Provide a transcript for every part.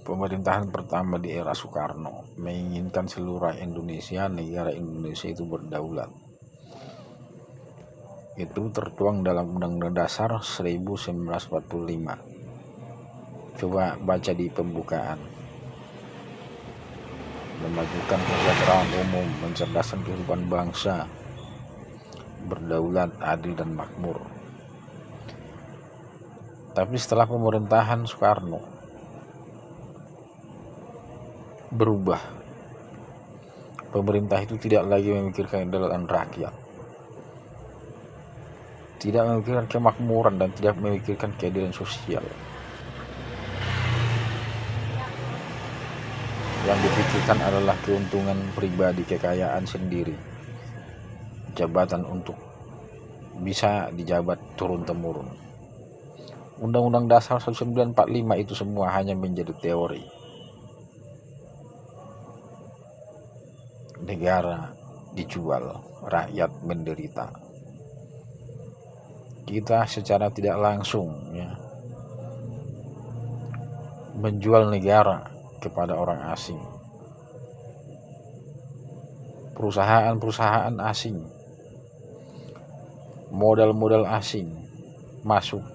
Pemerintahan pertama di era Soekarno menginginkan seluruh Indonesia, negara Indonesia itu berdaulat. Itu tertuang dalam Undang-Undang Dasar 1945. Coba baca di pembukaan. Memajukan kesejahteraan umum, mencerdaskan kehidupan bangsa, berdaulat, adil dan makmur. Tapi setelah pemerintahan Soekarno berubah, pemerintah itu tidak lagi memikirkan kedaulatan rakyat, tidak memikirkan kemakmuran dan tidak memikirkan keadilan sosial. Yang dipikirkan adalah keuntungan pribadi, kekayaan sendiri, jabatan untuk bisa dijabat turun-temurun. Undang-Undang Dasar 1945 itu semua hanya menjadi teori. Negara dijual, rakyat menderita. Kita secara tidak langsung menjual negara kepada orang asing. Perusahaan-perusahaan asing, modal-modal asing masuk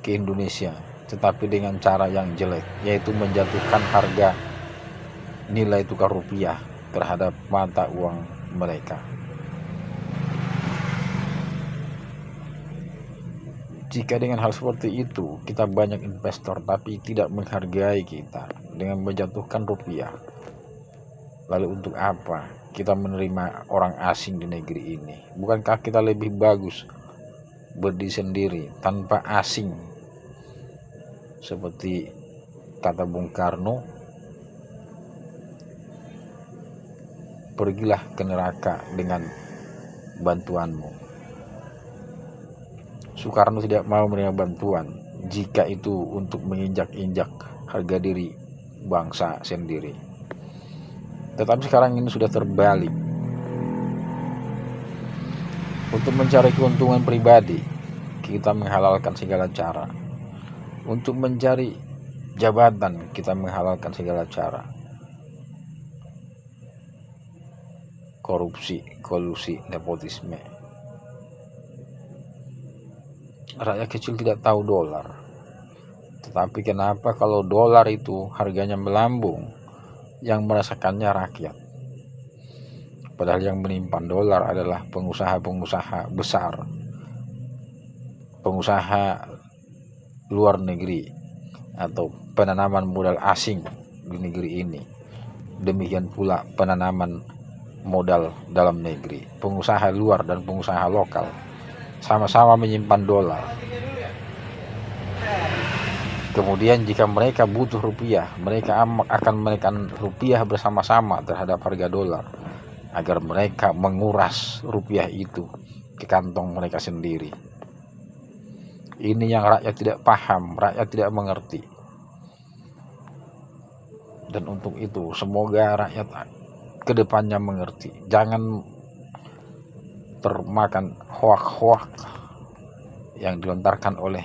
ke Indonesia, tetapi dengan cara yang jelek, yaitu menjatuhkan harga nilai tukar rupiah terhadap mata uang mereka. Jika dengan hal seperti itu kita banyak investor tapi tidak menghargai kita dengan menjatuhkan rupiah, lalu untuk apa kita menerima orang asing di negeri ini? Bukankah kita lebih bagus berdiri sendiri tanpa asing? Seperti kata Bung Karno, pergilah ke neraka dengan bantuanmu. Soekarno tidak mau menerima bantuan jika itu untuk menginjak-injak harga diri bangsa sendiri. Tetapi sekarang ini sudah terbalik. Untuk mencari keuntungan pribadi, kita menghalalkan segala cara. Untuk mencari jabatan, kita menghalalkan segala cara. Korupsi, kolusi, nepotisme. Rakyat kecil tidak tahu dolar. Tetapi kenapa kalau dolar itu harganya melambung, yang merasakannya rakyat? Padahal yang menyimpan dolar adalah pengusaha-pengusaha besar, pengusaha luar negeri, atau penanaman modal asing di negeri ini. Demikian pula penanaman modal dalam negeri, pengusaha luar dan pengusaha lokal sama-sama menyimpan dolar. Kemudian jika mereka butuh rupiah, mereka akan menaikkan rupiah bersama-sama terhadap harga dolar agar mereka menguras rupiah itu ke kantong mereka sendiri. Ini yang rakyat tidak paham, rakyat tidak mengerti. Dan untuk itu semoga rakyat kedepannya mengerti. Jangan termakan hoak-hoak yang dilontarkan oleh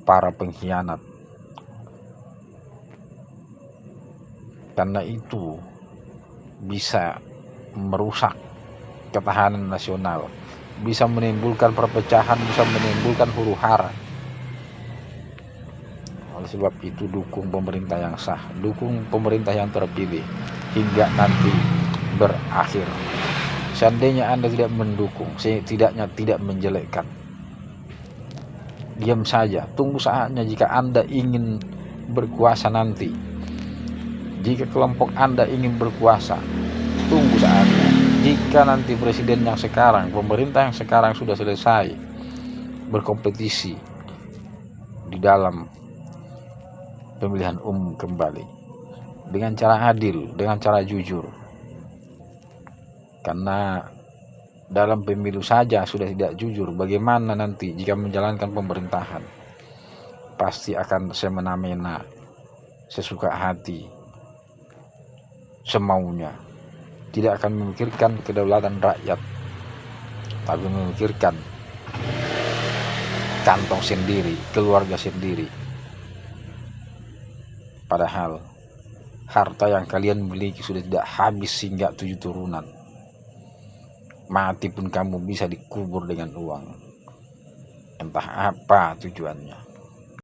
para pengkhianat. Karena itu bisa merusak ketahanan nasional, bisa menimbulkan perpecahan, bisa menimbulkan huru-hara. Oleh sebab itu dukung pemerintah yang sah, dukung pemerintah yang terpilih hingga nanti berakhir. Seandainya Anda tidak mendukung, setidaknya tidak menjelekkan, diam saja, tunggu saatnya. Jika Anda ingin berkuasa nanti, jika kelompok Anda ingin berkuasa, tunggu saatnya. Jika nanti presiden yang sekarang, pemerintah yang sekarang sudah selesai berkompetisi di dalam pemilihan umum kembali dengan cara adil, dengan cara jujur. Karena dalam pemilu saja sudah tidak jujur, bagaimana nanti jika menjalankan pemerintahan? Pasti akan semena-mena, sesuka hati, semaunya. Tidak akan memikirkan kedaulatan rakyat, tapi memikirkan kantong sendiri, keluarga sendiri. Padahal harta yang kalian miliki sudah tidak habis hingga 7 turunan. Mati pun kamu bisa dikubur dengan uang. Entah apa tujuannya.